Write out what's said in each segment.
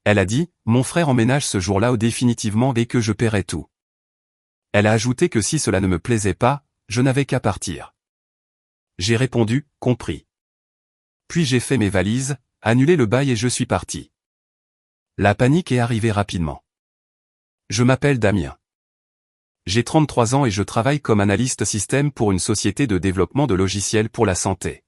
Elle a dit, mon frère emménage ce jour-là ou définitivement et que je paierai tout. Elle a ajouté que si cela ne me plaisait pas, je n'avais qu'à partir. J'ai répondu, compris. Puis j'ai fait mes valises, annulé le bail et je suis parti. La panique est arrivée rapidement. Je m'appelle Damien. J'ai 33 ans et je travaille comme analyste système pour une société de développement de logiciels pour la santé.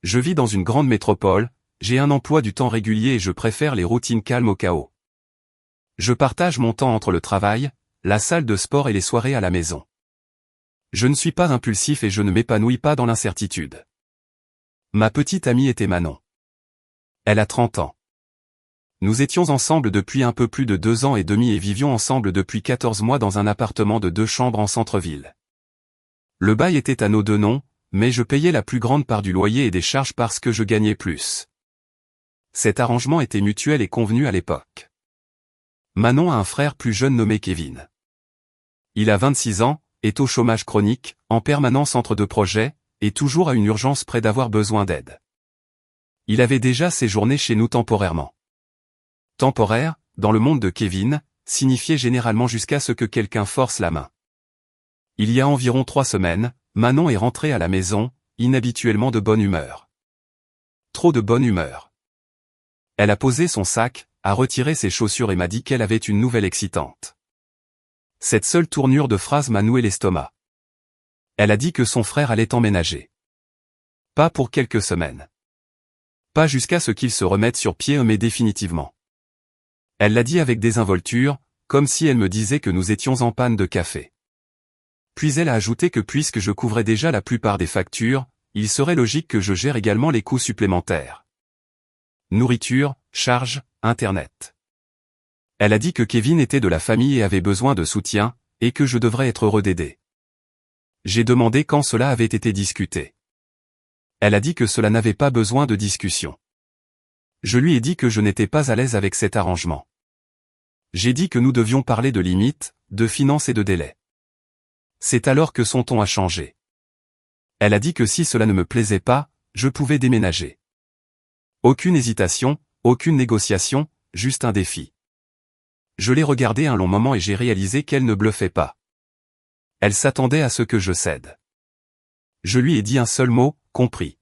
Je vis dans une grande métropole, j'ai un emploi du temps régulier et je préfère les routines calmes au chaos. Je partage mon temps entre le travail, la salle de sport et les soirées à la maison. Je ne suis pas impulsif et je ne m'épanouis pas dans l'incertitude. Ma petite amie était Manon. Elle a 30 ans. Nous étions ensemble depuis un peu plus de 2 ans et demi et vivions ensemble depuis 14 mois dans un appartement de 2 chambres en centre-ville. Le bail était à nos deux noms, mais je payais la plus grande part du loyer et des charges parce que je gagnais plus. Cet arrangement était mutuel et convenu à l'époque. Manon a un frère plus jeune nommé Kevin. Il a 26 ans, est au chômage chronique, en permanence entre deux projets, et toujours à une urgence près d'avoir besoin d'aide. Il avait déjà séjourné chez nous temporairement. Temporaire, dans le monde de Kevin, signifiait généralement jusqu'à ce que quelqu'un force la main. Il y a environ 3 semaines, Manon est rentrée à la maison, inhabituellement de bonne humeur. Trop de bonne humeur. Elle a posé son sac, a retiré ses chaussures et m'a dit qu'elle avait une nouvelle excitante. Cette seule tournure de phrase m'a noué l'estomac. Elle a dit que son frère allait emménager. Pas pour quelques semaines. Pas jusqu'à ce qu'il se remette sur pied mais définitivement. Elle l'a dit avec désinvolture, comme si elle me disait que nous étions en panne de café. Puis elle a ajouté que puisque je couvrais déjà la plupart des factures, il serait logique que je gère également les coûts supplémentaires. Nourriture, charges, Internet. Elle a dit que Kevin était de la famille et avait besoin de soutien, et que je devrais être heureux d'aider. J'ai demandé quand cela avait été discuté. Elle a dit que cela n'avait pas besoin de discussion. Je lui ai dit que je n'étais pas à l'aise avec cet arrangement. J'ai dit que nous devions parler de limites, de finances et de délais. C'est alors que son ton a changé. Elle a dit que si cela ne me plaisait pas, je pouvais déménager. Aucune hésitation, aucune négociation, juste un défi. Je l'ai regardée un long moment et j'ai réalisé qu'elle ne bluffait pas. Elle s'attendait à ce que je cède. Je lui ai dit un seul mot, compris.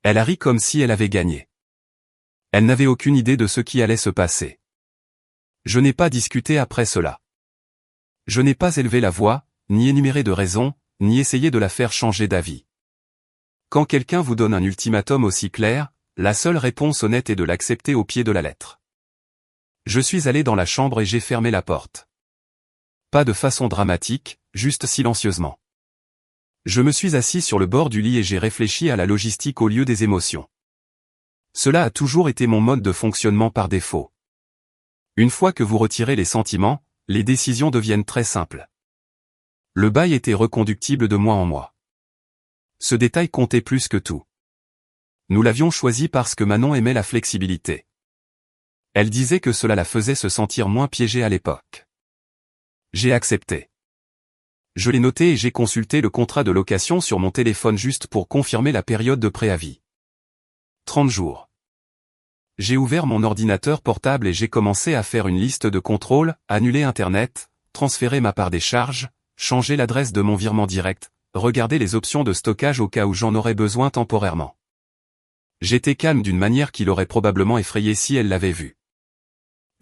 Elle a ri comme si elle avait gagné. Elle n'avait aucune idée de ce qui allait se passer. Je n'ai pas discuté après cela. Je n'ai pas élevé la voix, ni énuméré de raisons, ni essayé de la faire changer d'avis. Quand quelqu'un vous donne un ultimatum aussi clair, la seule réponse honnête est de l'accepter au pied de la lettre. Je suis allé dans la chambre et j'ai fermé la porte. Pas de façon dramatique, juste silencieusement. Je me suis assis sur le bord du lit et j'ai réfléchi à la logistique au lieu des émotions. Cela a toujours été mon mode de fonctionnement par défaut. Une fois que vous retirez les sentiments, les décisions deviennent très simples. Le bail était reconductible de mois en mois. Ce détail comptait plus que tout. Nous l'avions choisi parce que Manon aimait la flexibilité. Elle disait que cela la faisait se sentir moins piégée à l'époque. J'ai accepté. Je l'ai noté et j'ai consulté le contrat de location sur mon téléphone juste pour confirmer la période de préavis. 30 jours. J'ai ouvert mon ordinateur portable et j'ai commencé à faire une liste de contrôles, annuler Internet, transférer ma part des charges, changer l'adresse de mon virement direct, regarder les options de stockage au cas où j'en aurais besoin temporairement. J'étais calme d'une manière qui l'aurait probablement effrayée si elle l'avait vu.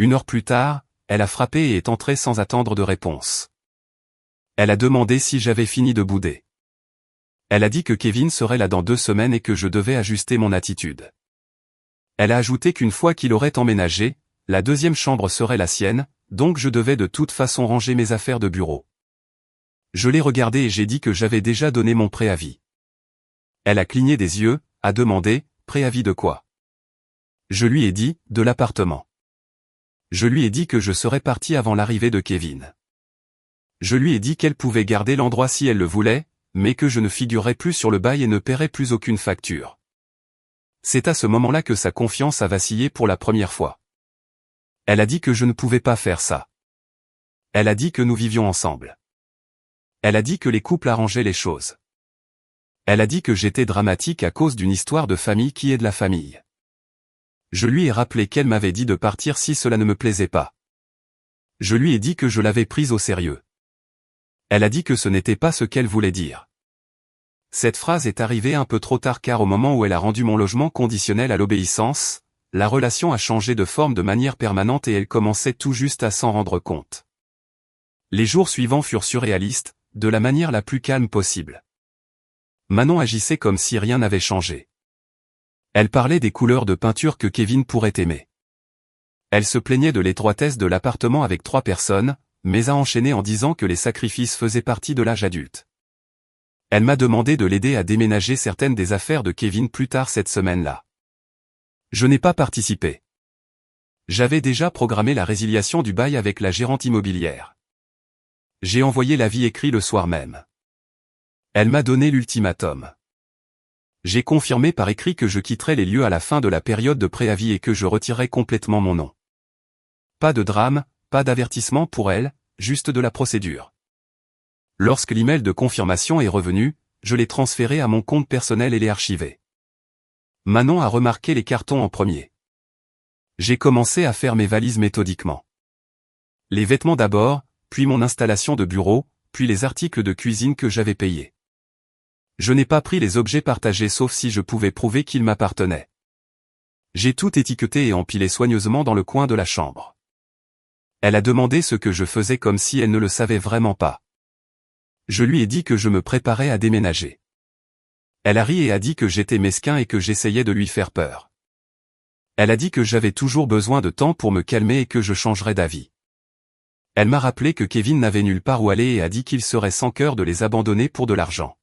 1 heure plus tard, elle a frappé et est entrée sans attendre de réponse. Elle a demandé si j'avais fini de bouder. Elle a dit que Kevin serait là dans 2 semaines et que je devais ajuster mon attitude. Elle a ajouté qu'une fois qu'il aurait emménagé, la 2e chambre serait la sienne, donc je devais de toute façon ranger mes affaires de bureau. Je l'ai regardée et j'ai dit que j'avais déjà donné mon préavis. Elle a cligné des yeux, a demandé, préavis de quoi? Je lui ai dit, de l'appartement. Je lui ai dit que je serais parti avant l'arrivée de Kevin. Je lui ai dit qu'elle pouvait garder l'endroit si elle le voulait, mais que je ne figurerais plus sur le bail et ne paierais plus aucune facture. C'est à ce moment-là que sa confiance a vacillé pour la première fois. Elle a dit que je ne pouvais pas faire ça. Elle a dit que nous vivions ensemble. Elle a dit que les couples arrangeaient les choses. Elle a dit que j'étais dramatique à cause d'une histoire de famille qui est de la famille. Je lui ai rappelé qu'elle m'avait dit de partir si cela ne me plaisait pas. Je lui ai dit que je l'avais prise au sérieux. Elle a dit que ce n'était pas ce qu'elle voulait dire. Cette phrase est arrivée un peu trop tard car au moment où elle a rendu mon logement conditionnel à l'obéissance, la relation a changé de forme de manière permanente et elle commençait tout juste à s'en rendre compte. Les jours suivants furent surréalistes, de la manière la plus calme possible. Manon agissait comme si rien n'avait changé. Elle parlait des couleurs de peinture que Kevin pourrait aimer. Elle se plaignait de l'étroitesse de l'appartement avec 3 personnes, mais a enchaîné en disant que les sacrifices faisaient partie de l'âge adulte. Elle m'a demandé de l'aider à déménager certaines des affaires de Kevin plus tard cette semaine-là. Je n'ai pas participé. J'avais déjà programmé la résiliation du bail avec la gérante immobilière. J'ai envoyé l'avis écrit le soir même. Elle m'a donné l'ultimatum. J'ai confirmé par écrit que je quitterais les lieux à la fin de la période de préavis et que je retirerais complètement mon nom. Pas de drame, pas d'avertissement pour elle, juste de la procédure. Lorsque l'email de confirmation est revenu, je l'ai transféré à mon compte personnel et l'ai archivé. Manon a remarqué les cartons en premier. J'ai commencé à faire mes valises méthodiquement. Les vêtements d'abord, puis mon installation de bureau, puis les articles de cuisine que j'avais payés. Je n'ai pas pris les objets partagés sauf si je pouvais prouver qu'ils m'appartenaient. J'ai tout étiqueté et empilé soigneusement dans le coin de la chambre. Elle a demandé ce que je faisais comme si elle ne le savait vraiment pas. Je lui ai dit que je me préparais à déménager. Elle a ri et a dit que j'étais mesquin et que j'essayais de lui faire peur. Elle a dit que j'avais toujours besoin de temps pour me calmer et que je changerais d'avis. Elle m'a rappelé que Kevin n'avait nulle part où aller et a dit qu'il serait sans cœur de les abandonner pour de l'argent.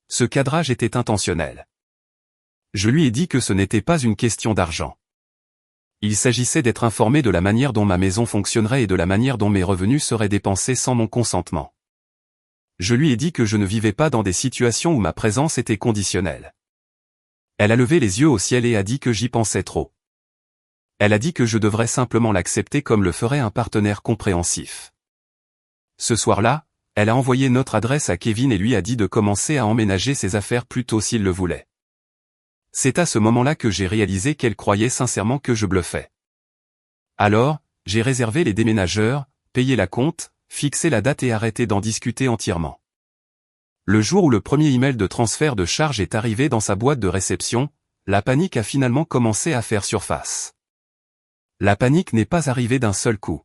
Ce cadrage était intentionnel. Je lui ai dit que ce n'était pas une question d'argent. Il s'agissait d'être informé de la manière dont ma maison fonctionnerait et de la manière dont mes revenus seraient dépensés sans mon consentement. Je lui ai dit que je ne vivais pas dans des situations où ma présence était conditionnelle. Elle a levé les yeux au ciel et a dit que j'y pensais trop. Elle a dit que je devrais simplement l'accepter comme le ferait un partenaire compréhensif. Ce soir-là, elle a envoyé notre adresse à Kevin et lui a dit de commencer à emménager ses affaires plus tôt s'il le voulait. C'est à ce moment-là que j'ai réalisé qu'elle croyait sincèrement que je bluffais. Alors, j'ai réservé les déménageurs, payé la compte, fixé la date et arrêté d'en discuter entièrement. Le jour où le premier email de transfert de charge est arrivé dans sa boîte de réception, la panique a finalement commencé à faire surface. La panique n'est pas arrivée d'un seul coup.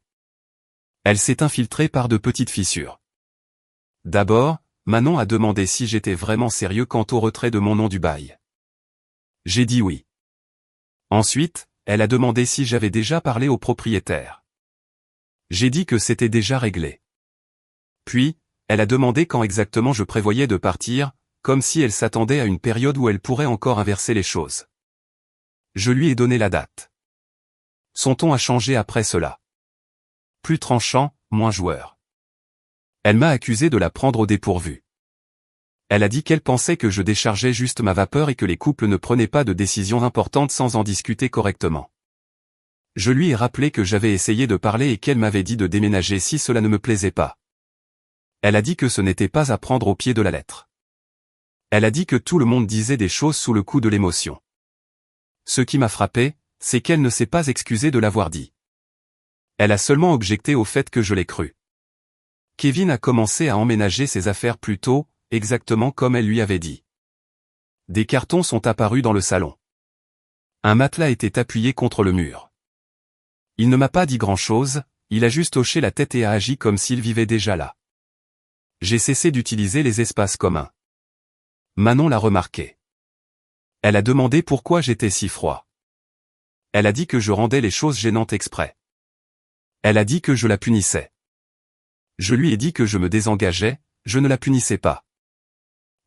Elle s'est infiltrée par de petites fissures. D'abord, Manon a demandé si j'étais vraiment sérieux quant au retrait de mon nom du bail. J'ai dit oui. Ensuite, elle a demandé si j'avais déjà parlé au propriétaire. J'ai dit que c'était déjà réglé. Puis, elle a demandé quand exactement je prévoyais de partir, comme si elle s'attendait à une période où elle pourrait encore inverser les choses. Je lui ai donné la date. Son ton a changé après cela. Plus tranchant, moins joueur. Elle m'a accusé de la prendre au dépourvu. Elle a dit qu'elle pensait que je déchargeais juste ma vapeur et que les couples ne prenaient pas de décisions importantes sans en discuter correctement. Je lui ai rappelé que j'avais essayé de parler et qu'elle m'avait dit de déménager si cela ne me plaisait pas. Elle a dit que ce n'était pas à prendre au pied de la lettre. Elle a dit que tout le monde disait des choses sous le coup de l'émotion. Ce qui m'a frappé, c'est qu'elle ne s'est pas excusée de l'avoir dit. Elle a seulement objecté au fait que je l'ai cru. Kevin a commencé à emménager ses affaires plus tôt, exactement comme elle lui avait dit. Des cartons sont apparus dans le salon. Un matelas était appuyé contre le mur. Il ne m'a pas dit grand-chose, il a juste hoché la tête et a agi comme s'il vivait déjà là. J'ai cessé d'utiliser les espaces communs. Manon l'a remarqué. Elle a demandé pourquoi j'étais si froid. Elle a dit que je rendais les choses gênantes exprès. Elle a dit que je la punissais. Je lui ai dit que je me désengageais, je ne la punissais pas.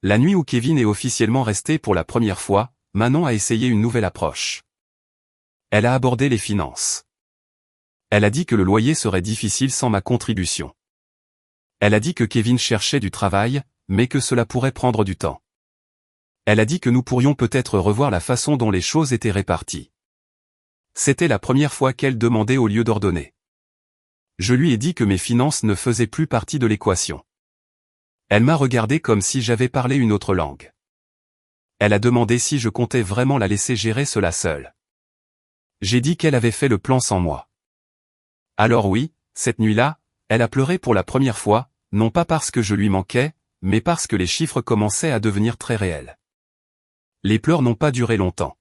La nuit où Kevin est officiellement resté pour la première fois, Manon a essayé une nouvelle approche. Elle a abordé les finances. Elle a dit que le loyer serait difficile sans ma contribution. Elle a dit que Kevin cherchait du travail, mais que cela pourrait prendre du temps. Elle a dit que nous pourrions peut-être revoir la façon dont les choses étaient réparties. C'était la première fois qu'elle demandait au lieu d'ordonner. Je lui ai dit que mes finances ne faisaient plus partie de l'équation. Elle m'a regardé comme si j'avais parlé une autre langue. Elle a demandé si je comptais vraiment la laisser gérer cela seule. J'ai dit qu'elle avait fait le plan sans moi. Alors oui, cette nuit-là, elle a pleuré pour la première fois, non pas parce que je lui manquais, mais parce que les chiffres commençaient à devenir très réels. Les pleurs n'ont pas duré longtemps.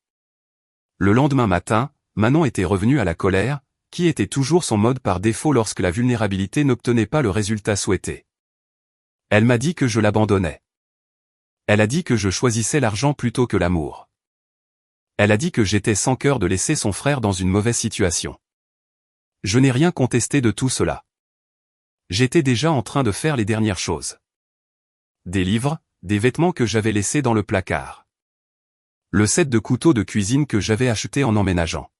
Le lendemain matin, Manon était revenue à la colère, qui était toujours son mode par défaut lorsque la vulnérabilité n'obtenait pas le résultat souhaité. Elle m'a dit que je l'abandonnais. Elle a dit que je choisissais l'argent plutôt que l'amour. Elle a dit que j'étais sans cœur de laisser son frère dans une mauvaise situation. Je n'ai rien contesté de tout cela. J'étais déjà en train de faire les dernières choses. Des livres, des vêtements que j'avais laissés dans le placard. Le set de couteaux de cuisine que j'avais acheté en emménageant.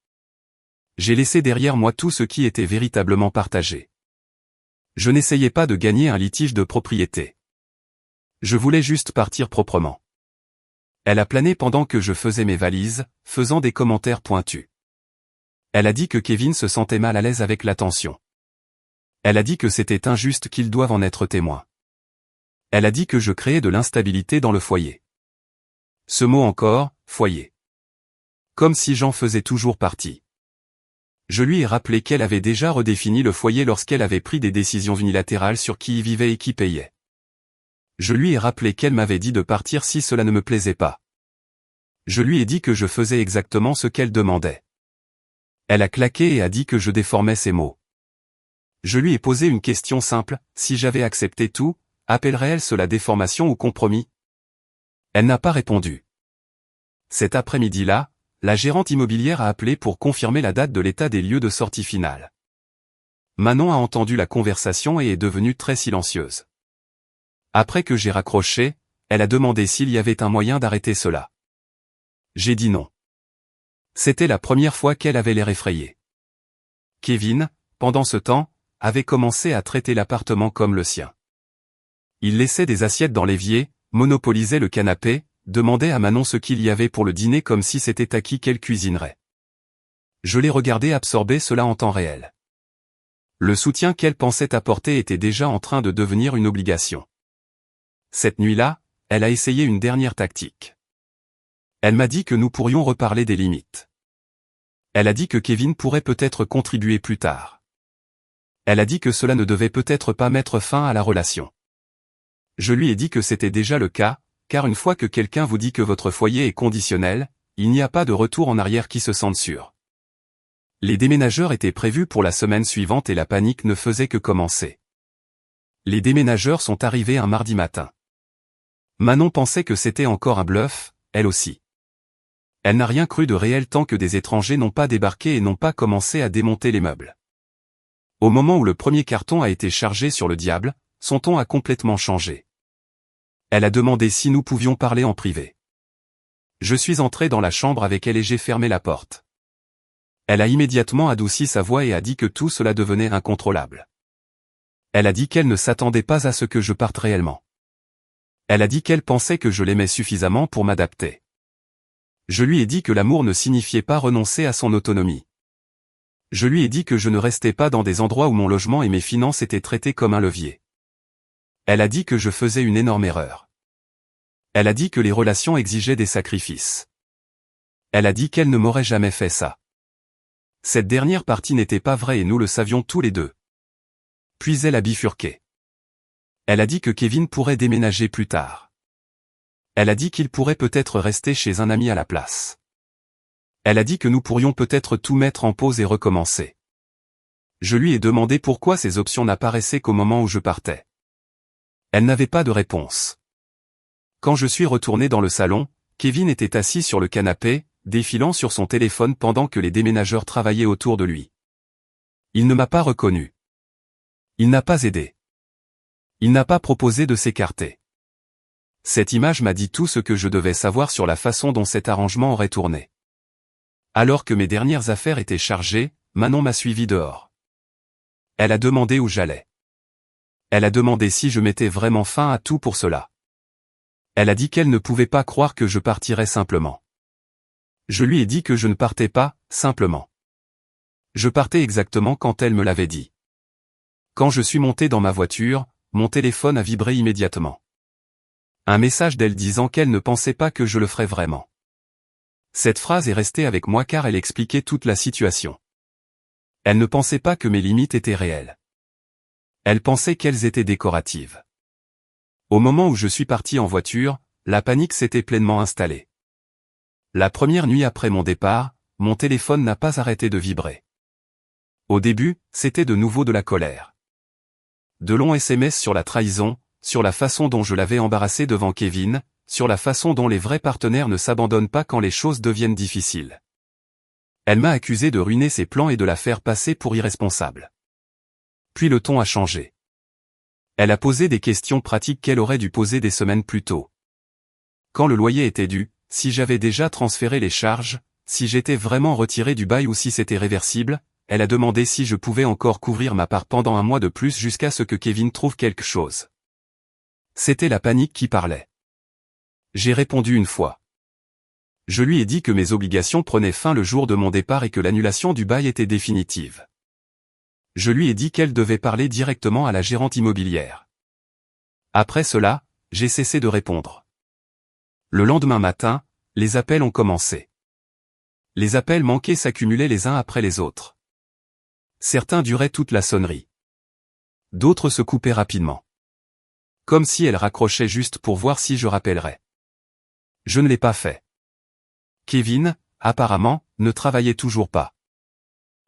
J'ai laissé derrière moi tout ce qui était véritablement partagé. Je n'essayais pas de gagner un litige de propriété. Je voulais juste partir proprement. Elle a plané pendant que je faisais mes valises, faisant des commentaires pointus. Elle a dit que Kevin se sentait mal à l'aise avec l'attention. Elle a dit que c'était injuste qu'ils doivent en être témoins. Elle a dit que je créais de l'instabilité dans le foyer. Ce mot encore, foyer. Comme si j'en faisais toujours partie. Je lui ai rappelé qu'elle avait déjà redéfini le foyer lorsqu'elle avait pris des décisions unilatérales sur qui y vivait et qui payait. Je lui ai rappelé qu'elle m'avait dit de partir si cela ne me plaisait pas. Je lui ai dit que je faisais exactement ce qu'elle demandait. Elle a claqué et a dit que je déformais ses mots. Je lui ai posé une question simple, si j'avais accepté tout, appellerait-elle cela déformation ou compromis? Elle n'a pas répondu. Cet après-midi-là, la gérante immobilière a appelé pour confirmer la date de l'état des lieux de sortie finale. Manon a entendu la conversation et est devenue très silencieuse. Après que j'ai raccroché, elle a demandé s'il y avait un moyen d'arrêter cela. J'ai dit non. C'était la première fois qu'elle avait l'air effrayée. Kevin, pendant ce temps, avait commencé à traiter l'appartement comme le sien. Il laissait des assiettes dans l'évier, monopolisait le canapé, demandait à Manon ce qu'il y avait pour le dîner comme si c'était à qui qu'elle cuisinerait. Je l'ai regardé absorber cela en temps réel. Le soutien qu'elle pensait apporter était déjà en train de devenir une obligation. Cette nuit-là, elle a essayé une dernière tactique. Elle m'a dit que nous pourrions reparler des limites. Elle a dit que Kevin pourrait peut-être contribuer plus tard. Elle a dit que cela ne devait peut-être pas mettre fin à la relation. Je lui ai dit que c'était déjà le cas, car une fois que quelqu'un vous dit que votre foyer est conditionnel, il n'y a pas de retour en arrière qui se sente sûr. Les déménageurs étaient prévus pour la semaine suivante et la panique ne faisait que commencer. Les déménageurs sont arrivés un mardi matin. Manon pensait que c'était encore un bluff, elle aussi. Elle n'a rien cru de réel tant que des étrangers n'ont pas débarqué et n'ont pas commencé à démonter les meubles. Au moment où le premier carton a été chargé sur le diable, son ton a complètement changé. Elle a demandé si nous pouvions parler en privé. Je suis entré dans la chambre avec elle et j'ai fermé la porte. Elle a immédiatement adouci sa voix et a dit que tout cela devenait incontrôlable. Elle a dit qu'elle ne s'attendait pas à ce que je parte réellement. Elle a dit qu'elle pensait que je l'aimais suffisamment pour m'adapter. Je lui ai dit que l'amour ne signifiait pas renoncer à son autonomie. Je lui ai dit que je ne restais pas dans des endroits où mon logement et mes finances étaient traités comme un levier. Elle a dit que je faisais une énorme erreur. Elle a dit que les relations exigeaient des sacrifices. Elle a dit qu'elle ne m'aurait jamais fait ça. Cette dernière partie n'était pas vraie et nous le savions tous les deux. Puis elle a bifurqué. Elle a dit que Kevin pourrait déménager plus tard. Elle a dit qu'il pourrait peut-être rester chez un ami à la place. Elle a dit que nous pourrions peut-être tout mettre en pause et recommencer. Je lui ai demandé pourquoi ces options n'apparaissaient qu'au moment où je partais. Elle n'avait pas de réponse. Quand je suis retourné dans le salon, Kevin était assis sur le canapé, défilant sur son téléphone pendant que les déménageurs travaillaient autour de lui. Il ne m'a pas reconnu. Il n'a pas aidé. Il n'a pas proposé de s'écarter. Cette image m'a dit tout ce que je devais savoir sur la façon dont cet arrangement aurait tourné. Alors que mes dernières affaires étaient chargées, Manon m'a suivi dehors. Elle a demandé où j'allais. Elle a demandé si je mettais vraiment fin à tout pour cela. Elle a dit qu'elle ne pouvait pas croire que je partirais simplement. Je lui ai dit que je ne partais pas, simplement. Je partais exactement quand elle me l'avait dit. Quand je suis monté dans ma voiture, mon téléphone a vibré immédiatement. Un message d'elle disant qu'elle ne pensait pas que je le ferais vraiment. Cette phrase est restée avec moi car elle expliquait toute la situation. Elle ne pensait pas que mes limites étaient réelles. Elle pensait qu'elles étaient décoratives. Au moment où je suis parti en voiture, la panique s'était pleinement installée. La première nuit après mon départ, mon téléphone n'a pas arrêté de vibrer. Au début, c'était de nouveau de la colère. De longs SMS sur la trahison, sur la façon dont je l'avais embarrassé devant Kevin, sur la façon dont les vrais partenaires ne s'abandonnent pas quand les choses deviennent difficiles. Elle m'a accusé de ruiner ses plans et de la faire passer pour irresponsable. Puis le ton a changé. Elle a posé des questions pratiques qu'elle aurait dû poser des semaines plus tôt. Quand le loyer était dû, si j'avais déjà transféré les charges, si j'étais vraiment retiré du bail ou si c'était réversible, elle a demandé si je pouvais encore couvrir ma part pendant un mois de plus jusqu'à ce que Kevin trouve quelque chose. C'était la panique qui parlait. J'ai répondu une fois. Je lui ai dit que mes obligations prenaient fin le jour de mon départ et que l'annulation du bail était définitive. Je lui ai dit qu'elle devait parler directement à la gérante immobilière. Après cela, j'ai cessé de répondre. Le lendemain matin, les appels ont commencé. Les appels manqués s'accumulaient les uns après les autres. Certains duraient toute la sonnerie. D'autres se coupaient rapidement. Comme si elle raccrochait juste pour voir si je rappellerais. Je ne l'ai pas fait. Kevin, apparemment, ne travaillait toujours pas.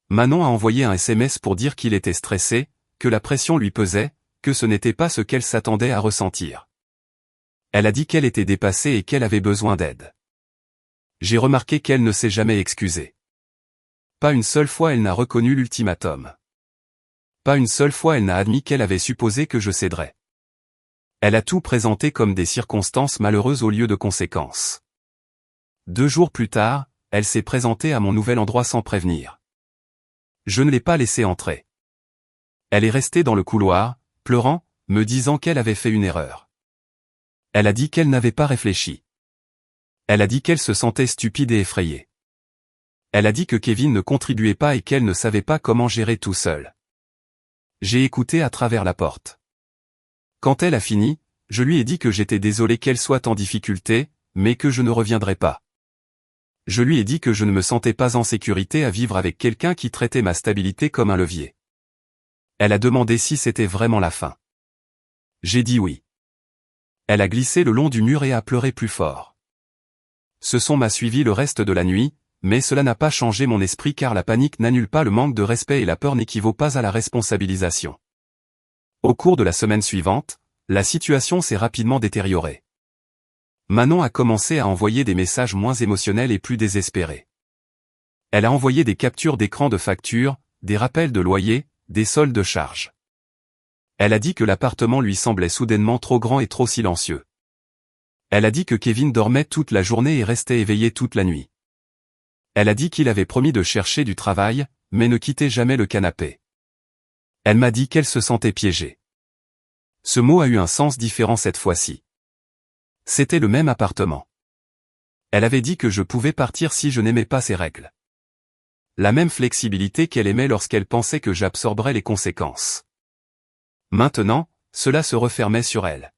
Manon a envoyé un SMS pour dire qu'il était stressé, que la pression lui pesait, que ce n'était pas ce qu'elle s'attendait à ressentir. Elle a dit qu'elle était dépassée et qu'elle avait besoin d'aide. J'ai remarqué qu'elle ne s'est jamais excusée. Pas une seule fois elle n'a reconnu l'ultimatum. Pas une seule fois elle n'a admis qu'elle avait supposé que je céderais. Elle a tout présenté comme des circonstances malheureuses au lieu de conséquences. 2 jours plus tard, elle s'est présentée à mon nouvel endroit sans prévenir. Je ne l'ai pas laissée entrer. Elle est restée dans le couloir, pleurant, me disant qu'elle avait fait une erreur. Elle a dit qu'elle n'avait pas réfléchi. Elle a dit qu'elle se sentait stupide et effrayée. Elle a dit que Kevin ne contribuait pas et qu'elle ne savait pas comment gérer tout seul. J'ai écouté à travers la porte. Quand elle a fini, je lui ai dit que j'étais désolé qu'elle soit en difficulté, mais que je ne reviendrai pas. Je lui ai dit que je ne me sentais pas en sécurité à vivre avec quelqu'un qui traitait ma stabilité comme un levier. Elle a demandé si c'était vraiment la fin. J'ai dit oui. Elle a glissé le long du mur et a pleuré plus fort. Ce son m'a suivi le reste de la nuit, mais cela n'a pas changé mon esprit car la panique n'annule pas le manque de respect et la peur n'équivaut pas à la responsabilisation. Au cours de la semaine suivante, la situation s'est rapidement détériorée. Manon a commencé à envoyer des messages moins émotionnels et plus désespérés. Elle a envoyé des captures d'écran de factures, des rappels de loyer, des soldes de charges. Elle a dit que l'appartement lui semblait soudainement trop grand et trop silencieux. Elle a dit que Kevin dormait toute la journée et restait éveillé toute la nuit. Elle a dit qu'il avait promis de chercher du travail, mais ne quittait jamais le canapé. Elle m'a dit qu'elle se sentait piégée. Ce mot a eu un sens différent cette fois-ci. C'était le même appartement. Elle avait dit que je pouvais partir si je n'aimais pas ses règles. La même flexibilité qu'elle aimait lorsqu'elle pensait que j'absorberais les conséquences. Maintenant, cela se refermait sur elle.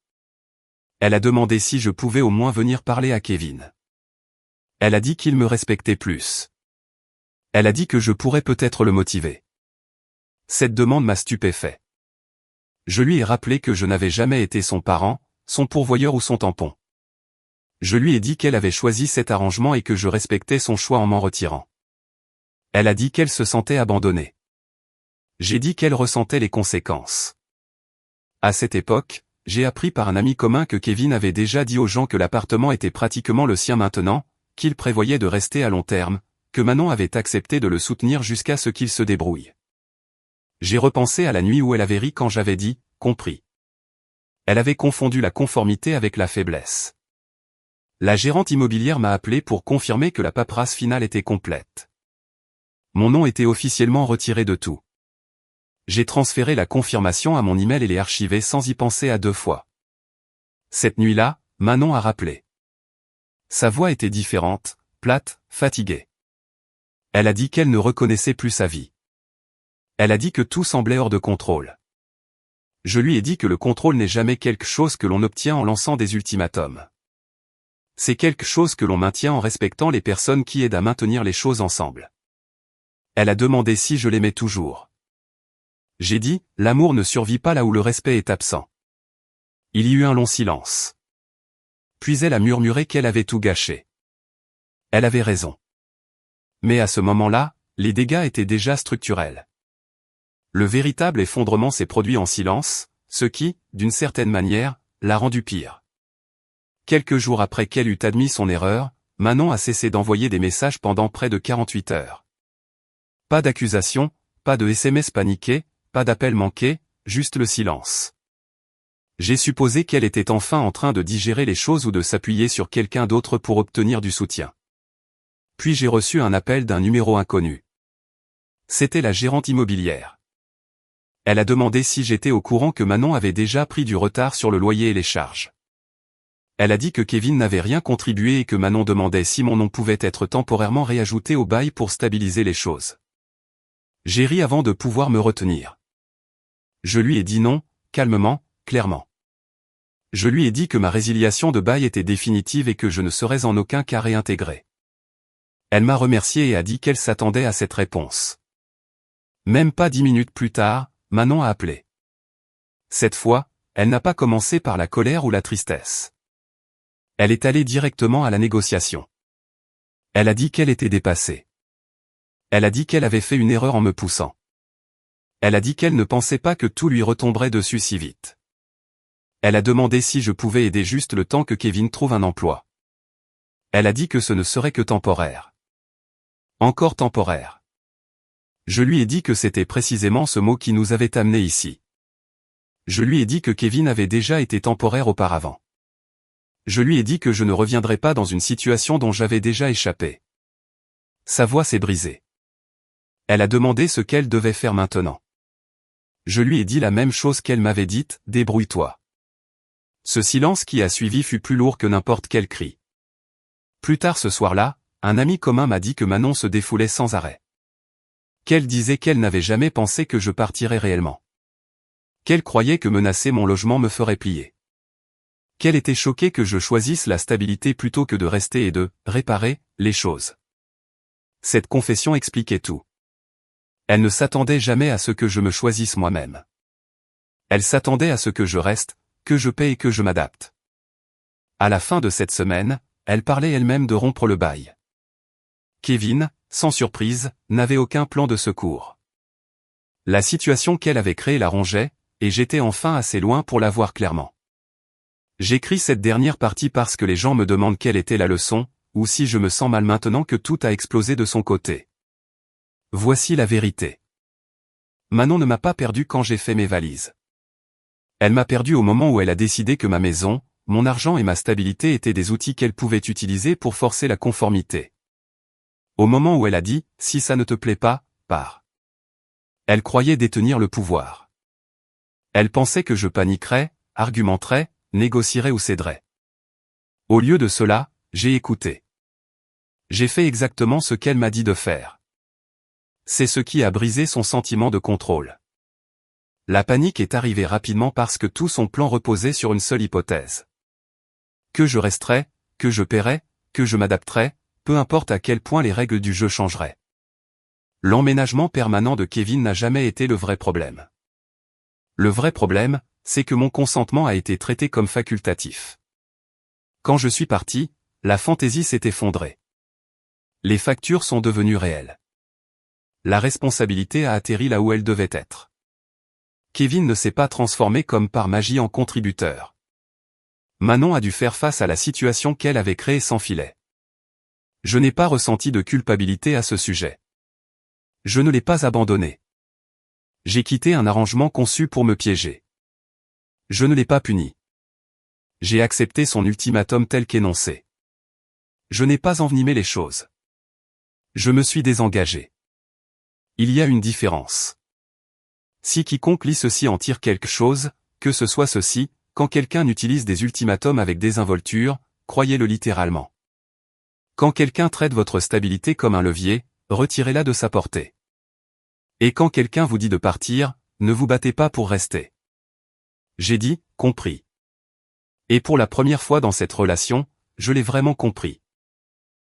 Elle a demandé si je pouvais au moins venir parler à Kevin. Elle a dit qu'il me respectait plus. Elle a dit que je pourrais peut-être le motiver. Cette demande m'a stupéfait. Je lui ai rappelé que je n'avais jamais été son parent, son pourvoyeur ou son tampon. Je lui ai dit qu'elle avait choisi cet arrangement et que je respectais son choix en m'en retirant. Elle a dit qu'elle se sentait abandonnée. J'ai dit qu'elle ressentait les conséquences. À cette époque, j'ai appris par un ami commun que Kevin avait déjà dit aux gens que l'appartement était pratiquement le sien maintenant, qu'il prévoyait de rester à long terme, que Manon avait accepté de le soutenir jusqu'à ce qu'il se débrouille. J'ai repensé à la nuit où elle avait ri quand j'avais dit « compris ». Elle avait confondu la conformité avec la faiblesse. La gérante immobilière m'a appelé pour confirmer que la paperasse finale était complète. Mon nom était officiellement retiré de tout. J'ai transféré la confirmation à mon email et l'ai archivé sans y penser à 2 fois. Cette nuit-là, Manon a rappelé. Sa voix était différente, plate, fatiguée. Elle a dit qu'elle ne reconnaissait plus sa vie. Elle a dit que tout semblait hors de contrôle. Je lui ai dit que le contrôle n'est jamais quelque chose que l'on obtient en lançant des ultimatums. C'est quelque chose que l'on maintient en respectant les personnes qui aident à maintenir les choses ensemble. Elle a demandé si je l'aimais toujours. J'ai dit, l'amour ne survit pas là où le respect est absent. Il y eut un long silence. Puis elle a murmuré qu'elle avait tout gâché. Elle avait raison. Mais à ce moment-là, les dégâts étaient déjà structurels. Le véritable effondrement s'est produit en silence, ce qui, d'une certaine manière, l'a rendu pire. Quelques jours après qu'elle eut admis son erreur, Manon a cessé d'envoyer des messages pendant près de 48 heures. Pas d'accusation, pas de SMS paniqués, pas d'appels manqués, juste le silence. J'ai supposé qu'elle était enfin en train de digérer les choses ou de s'appuyer sur quelqu'un d'autre pour obtenir du soutien. Puis j'ai reçu un appel d'un numéro inconnu. C'était la gérante immobilière. Elle a demandé si j'étais au courant que Manon avait déjà pris du retard sur le loyer et les charges. Elle a dit que Kevin n'avait rien contribué et que Manon demandait si mon nom pouvait être temporairement réajouté au bail pour stabiliser les choses. J'ai ri avant de pouvoir me retenir. Je lui ai dit non, calmement, clairement. Je lui ai dit que ma résiliation de bail était définitive et que je ne serais en aucun cas réintégré. Elle m'a remercié et a dit qu'elle s'attendait à cette réponse. Même pas 10 minutes plus tard, Manon a appelé. Cette fois, elle n'a pas commencé par la colère ou la tristesse. Elle est allée directement à la négociation. Elle a dit qu'elle était dépassée. Elle a dit qu'elle avait fait une erreur en me poussant. Elle a dit qu'elle ne pensait pas que tout lui retomberait dessus si vite. Elle a demandé si je pouvais aider juste le temps que Kevin trouve un emploi. Elle a dit que ce ne serait que temporaire. Encore temporaire. Je lui ai dit que c'était précisément ce mot qui nous avait amenés ici. Je lui ai dit que Kevin avait déjà été temporaire auparavant. Je lui ai dit que je ne reviendrais pas dans une situation dont j'avais déjà échappé. Sa voix s'est brisée. Elle a demandé ce qu'elle devait faire maintenant. Je lui ai dit la même chose qu'elle m'avait dite, débrouille-toi. Ce silence qui a suivi fut plus lourd que n'importe quel cri. Plus tard ce soir-là, un ami commun m'a dit que Manon se défoulait sans arrêt. Qu'elle disait qu'elle n'avait jamais pensé que je partirais réellement. Qu'elle croyait que menacer mon logement me ferait plier. Qu'elle était choquée que je choisisse la stabilité plutôt que de rester et de réparer les choses. Cette confession expliquait tout. Elle ne s'attendait jamais à ce que je me choisisse moi-même. Elle s'attendait à ce que je reste, que je paie et que je m'adapte. À la fin de cette semaine, elle parlait elle-même de rompre le bail. Kevin, sans surprise, n'avait aucun plan de secours. La situation qu'elle avait créée la rongeait, et j'étais enfin assez loin pour la voir clairement. J'écris cette dernière partie parce que les gens me demandent quelle était la leçon, ou si je me sens mal maintenant que tout a explosé de son côté. Voici la vérité. Manon ne m'a pas perdu quand j'ai fait mes valises. Elle m'a perdu au moment où elle a décidé que ma maison, mon argent et ma stabilité étaient des outils qu'elle pouvait utiliser pour forcer la conformité. Au moment où elle a dit, si ça ne te plaît pas, pars. Elle croyait détenir le pouvoir. Elle pensait que je paniquerais, argumenterais, négocierais ou céderais. Au lieu de cela, j'ai écouté. J'ai fait exactement ce qu'elle m'a dit de faire. C'est ce qui a brisé son sentiment de contrôle. La panique est arrivée rapidement parce que tout son plan reposait sur une seule hypothèse. Que je resterais, que je paierais, que je m'adapterais, peu importe à quel point les règles du jeu changeraient. L'emménagement permanent de Kevin n'a jamais été le vrai problème. Le vrai problème, c'est que mon consentement a été traité comme facultatif. Quand je suis parti, la fantaisie s'est effondrée. Les factures sont devenues réelles. La responsabilité a atterri là où elle devait être. Kevin ne s'est pas transformé comme par magie en contributeur. Manon a dû faire face à la situation qu'elle avait créée sans filet. Je n'ai pas ressenti de culpabilité à ce sujet. Je ne l'ai pas abandonné. J'ai quitté un arrangement conçu pour me piéger. Je ne l'ai pas puni. J'ai accepté son ultimatum tel qu'énoncé. Je n'ai pas envenimé les choses. Je me suis désengagé. Il y a une différence. Si quiconque lit ceci en tire quelque chose, que ce soit ceci, quand quelqu'un utilise des ultimatums avec désinvolture, croyez-le littéralement. Quand quelqu'un traite votre stabilité comme un levier, retirez-la de sa portée. Et quand quelqu'un vous dit de partir, ne vous battez pas pour rester. J'ai dit, compris. Et pour la première fois dans cette relation, je l'ai vraiment compris.